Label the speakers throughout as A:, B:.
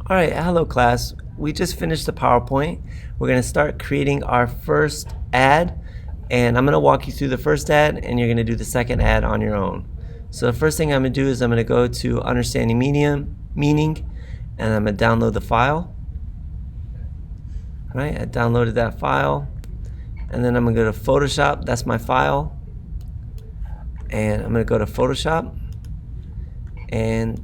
A: All right, hello class. We just finished the PowerPoint. We're gonna start creating our first ad, and I'm gonna walk you through the first ad, and you're gonna do the second ad on your own. So the first thing I'm gonna do is I'm gonna go to Understanding Meaning, and I'm gonna download the file. All right, I downloaded that file, and then I'm gonna go to Photoshop. That's my file, and I'm gonna go to Photoshop, and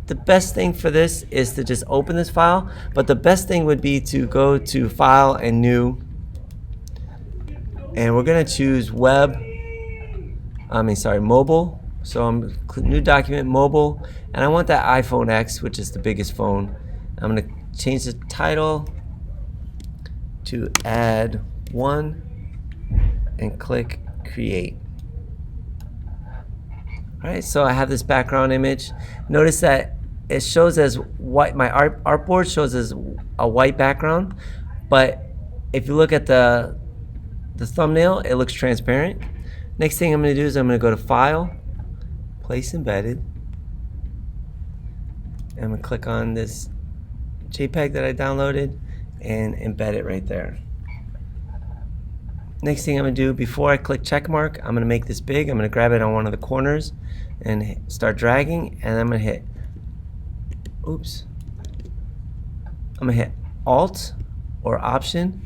A: the best thing for this is to just open this file, but the best thing would be to go to File and New, and we're gonna choose mobile. So I'm New Document, Mobile, and I want that iPhone X, which is the biggest phone. I'm gonna change the title to Add 1 and click Create. All right, so I have this background image. Notice that it shows as white. My artboard shows as a white background, but if you look at the thumbnail, it looks transparent. Next thing I'm going to do is I'm going to go to File, Place Embedded, and I'm going to click on this JPEG that I downloaded and embed it right there. Next thing I'm going to do, before I click check mark, I'm going to make this big. I'm going to grab it on one of the corners and start dragging, and I'm going to hit, I'm going to hit Alt or Option,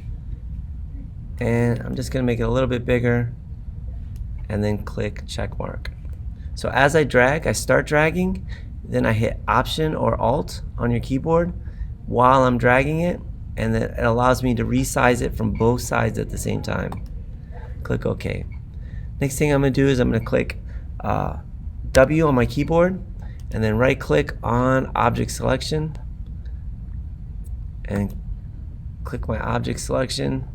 A: and I'm just going to make it a little bit bigger, and then click check mark. So as I drag, I start dragging, then I hit Option or Alt on your keyboard while I'm dragging it, and then it allows me to resize it from both sides at the same time. Click OK. Next thing I'm going to do is I'm going to click W on my keyboard, and then right click on Object Selection and click my object selection.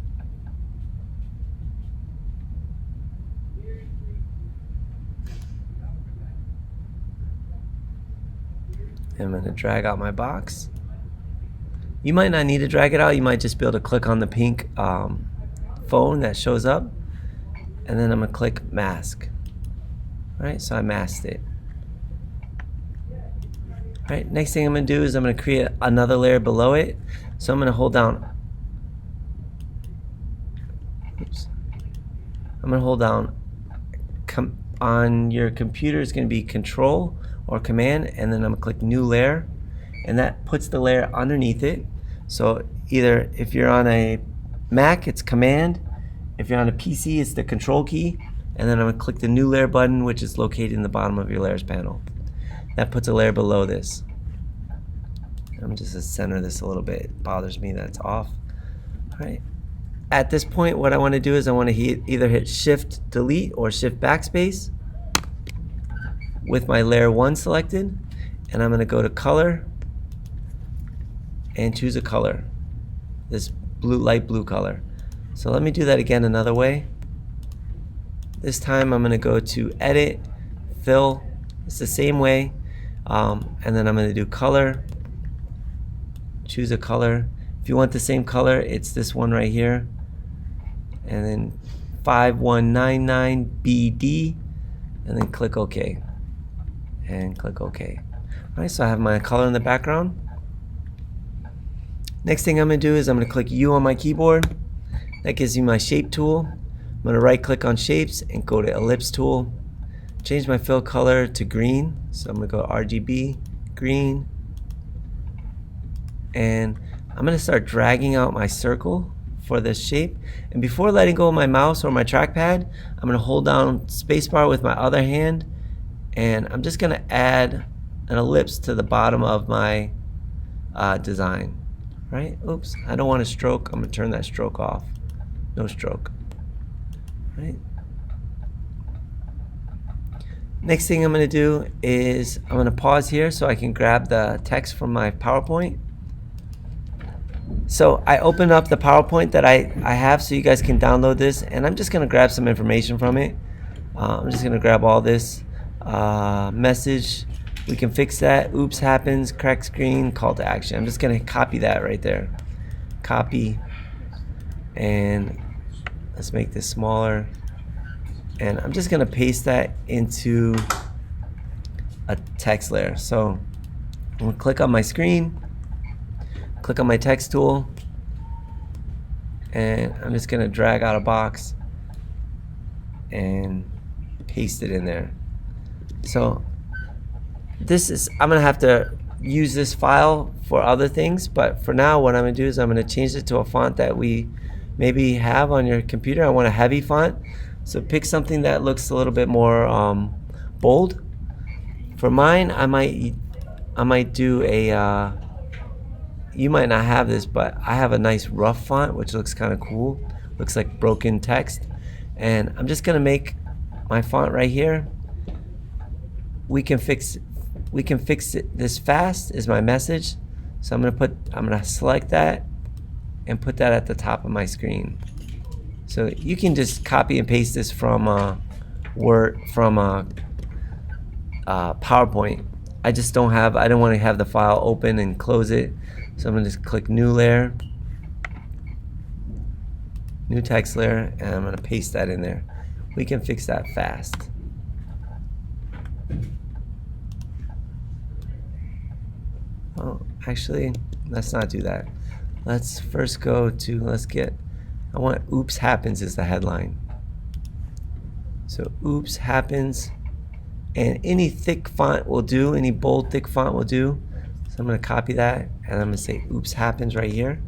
A: I'm going to drag out my box. You might not need to drag it out. You might just be able to click on the pink phone that shows up, and then I'm going to click Mask. All right, so I masked it. All right, next thing I'm going to do is I'm going to create another layer below it. So I'm going to hold down. I'm going to hold down. On your computer is going to be Control or Command, and then I'm going to click New Layer, and that puts the layer underneath it. So either if you're on a Mac, it's Command. If you're on a PC, it's the Control key, and then I'm going to click the New Layer button, which is located in the bottom of your layers panel. That puts a layer below this. I'm just going to center this a little bit. It bothers me that it's off. All right. At this point, what I want to do is I want to either hit Shift Delete or Shift Backspace with my layer 1 selected, and I'm going to go to Color and choose a color, this light blue color. So let me do that again another way. This time I'm going to go to Edit, Fill. It's the same way, and then I'm going to do Color, choose a color. If you want the same color, it's this one right here, and then 5199BD, and then click OK, and click OK. All right, so I have my color in the background. Next thing I'm going to do is I'm going to click U on my keyboard. That gives me my shape tool. I'm going to right click on shapes and go to ellipse tool. Change my fill color to green. So I'm going to go RGB, green. And I'm going to start dragging out my circle for this shape. And before letting go of my mouse or my trackpad, I'm going to hold down spacebar with my other hand. And I'm just going to add an ellipse to the bottom of my design. Right? Oops, I don't want a stroke. I'm going to turn that stroke off. No stroke. Right? Next thing I'm going to do is I'm going to pause here so I can grab the text from my PowerPoint. So I opened up the PowerPoint that I have so you guys can download this, and I'm just going to grab some information from it. I'm just going to grab all this message. We can fix that. Oops happens, crack screen, call to action. I'm just going to copy that right there. Copy, and let's make this smaller. And I'm just going to paste that into a text layer. So I'm going to click on my screen, click on my text tool, and I'm just gonna drag out a box and paste it in there. So this is, I'm gonna have to use this file for other things, but for now what I'm gonna do is I'm gonna change it to a font that we maybe have on your computer. I want a heavy font, so pick something that looks a little bit more bold. For mine, I might do a you might not have this, but I have a nice rough font which looks kind of cool. Looks like broken text, and I'm just gonna make my font right here. We can fix it. This fast is my message, so I'm gonna select that and put that at the top of my screen. So you can just copy and paste this from Word, from PowerPoint. I don't want to have the file open and close it, so I'm gonna just click new layer, new text layer, and I'm gonna paste that in there. We can fix that fast. Oh, actually, let's not do that. Let's first go to, I want oops happens as the headline. So oops happens, and any thick font will do, any bold thick font will do. So I'm gonna copy that, and I'm gonna say oops happens right here.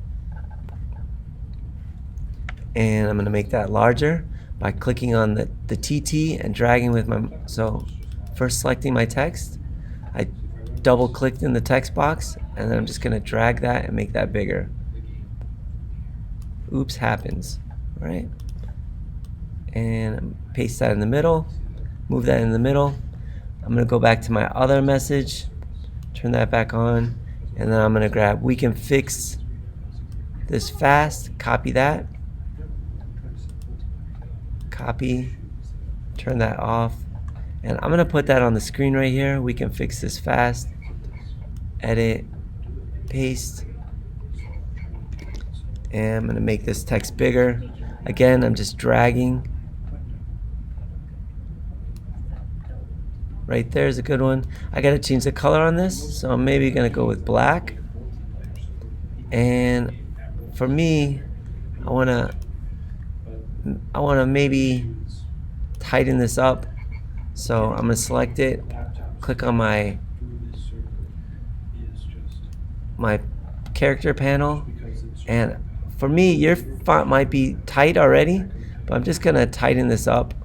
A: And I'm gonna make that larger by clicking on the TT and dragging with my, so first selecting my text, I double clicked in the text box, and then I'm just gonna drag that and make that bigger. Oops happens, right? And paste that in the middle, move that in the middle. I'm gonna go back to my other message, turn that back on, and then I'm gonna grab we can fix this fast, copy that, copy, turn that off, and I'm gonna put that on the screen right here. We can fix this fast, edit, paste, and I'm gonna make this text bigger. Again, I'm just dragging. Right there is a good one. I gotta change the color on this, so I'm maybe gonna go with black. And for me, I wanna maybe tighten this up. So I'm gonna select it, click on my character panel, and for me, your font might be tight already, but I'm just gonna tighten this up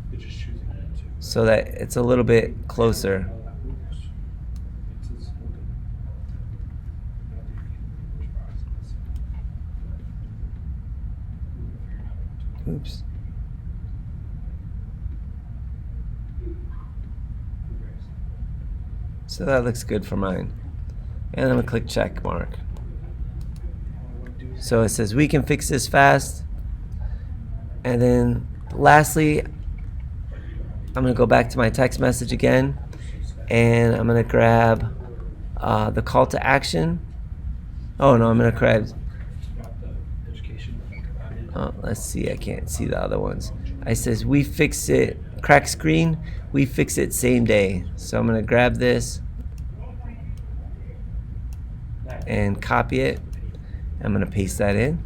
A: so that it's a little bit closer. Oops. So that looks good for mine. And I'm gonna click check mark. So it says we can fix this fast. And then lastly, I'm gonna go back to my text message again, and I'm gonna grab the call to action. Oh no, I'm gonna grab, let's see, I can't see the other ones. I says we fix it, crack screen, we fix it same day. So I'm gonna grab this and copy it. I'm gonna paste that in.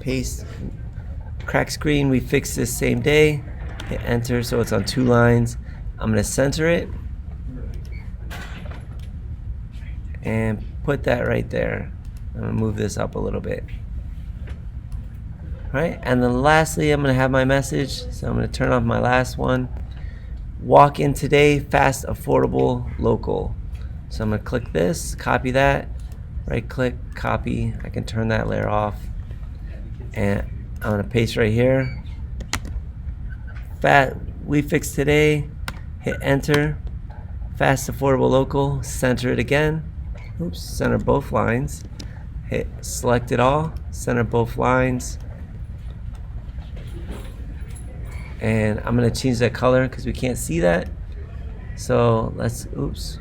A: Paste, crack screen, we fix this same day. Hit enter so it's on 2 lines. I'm gonna center it and put that right there. I'm gonna move this up a little bit. All right, and then lastly, I'm gonna have my message. So I'm gonna turn off my last one. Walk in today, fast, affordable, local. So I'm gonna click this, copy that, right click, copy. I can turn that layer off. And I'm gonna paste right here. We fix today, hit enter. Fast, affordable, local, center it again. Oops, center both lines. Hit select it all, center both lines. And I'm gonna change that color because we can't see that. So let's, oops,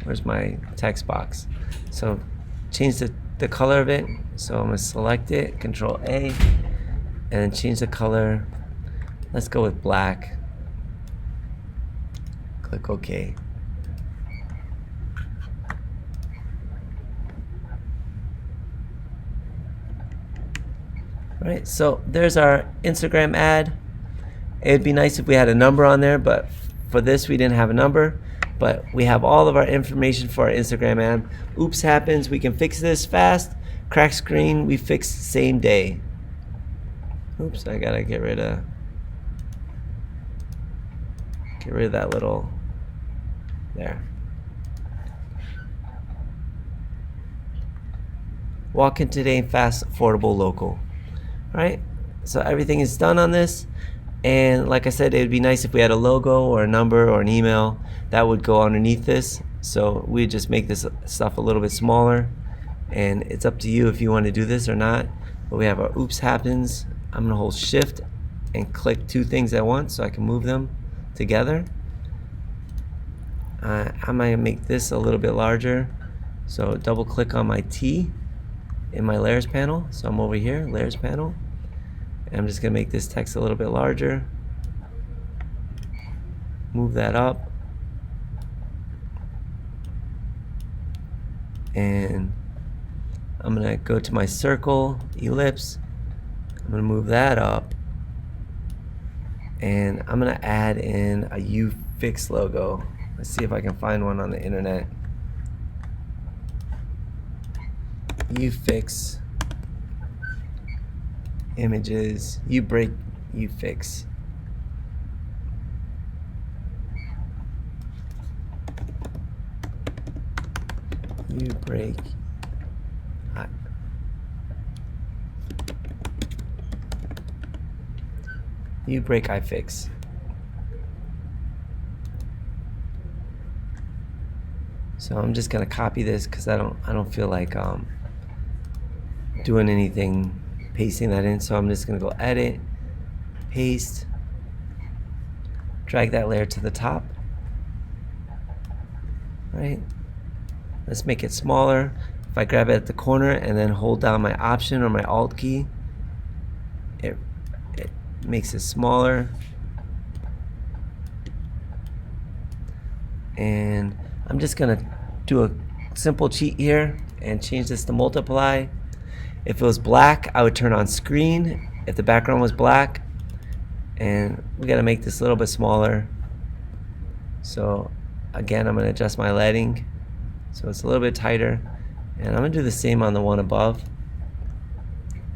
A: where's my text box? So change the color of it. So I'm gonna select it, Control A, and then change the color. Let's go with black. Click OK. Right, so there's our Instagram ad. It'd be nice if we had a number on there, but for this we didn't have a number. But we have all of our information for our Instagram ad. Oops happens, we can fix this fast. Crack screen, we fix same day. Oops, I gotta get rid of that little there. Walk in today, fast, affordable, local. All right, so everything is done on this. And like I said, it would be nice if we had a logo or a number or an email that would go underneath this. So we just make this stuff a little bit smaller, and it's up to you if you want to do this or not. But we have our oops happens. I'm gonna hold shift and click two things at once so I can move them together. I might make this a little bit larger. So double click on my T in my layers panel. So I'm over here, layers panel. And I'm just gonna make this text a little bit larger. Move that up. And I'm gonna go to my circle, ellipse. I'm gonna move that up. And I'm gonna add in a UFix logo. Let's see if I can find one on the internet. UFix images, UBreak, UFix. UBreak. UBreak iFix. So I'm just gonna copy this because I don't feel like doing anything, pasting that in. So I'm just gonna go edit, paste, drag that layer to the top. Right. Let's make it smaller. If I grab it at the corner and then hold down my Option or my Alt key, it makes it smaller. And I'm just gonna do a simple cheat here and change this to multiply. If it was black, I would turn on screen. If the background was black, and we gotta make this a little bit smaller. So again, I'm gonna adjust my lighting so it's a little bit tighter, and I'm gonna do the same on the one above.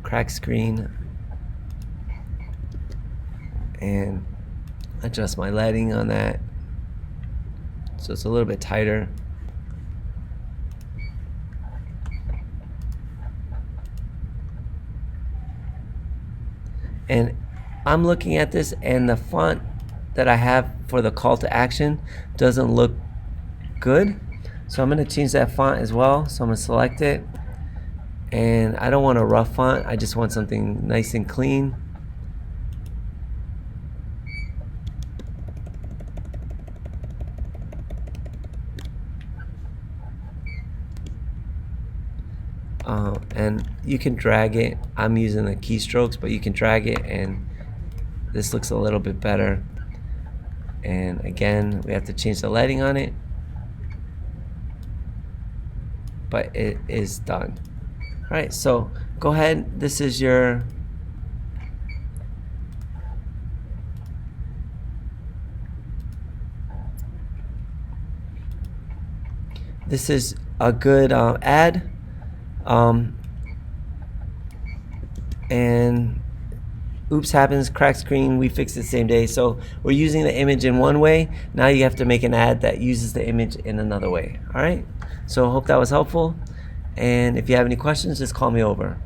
A: Crack screen, and adjust my lighting on that so it's a little bit tighter. And I'm looking at this, and the font that I have for the call to action doesn't look good. So I'm going to change that font as well. So I'm going to select it. And I don't want a rough font. I just want something nice and clean. And you can drag it. I'm using the keystrokes, but you can drag it, and this looks a little bit better. And again, we have to change the lighting on it, but it is done. All right, so go ahead. This is your a good ad. And oops happens, crack screen, we fix it the same day. So we're using the image in one way. Now you have to make an ad that uses the image in another way. All right, so I hope that was helpful, and if you have any questions, just call me over.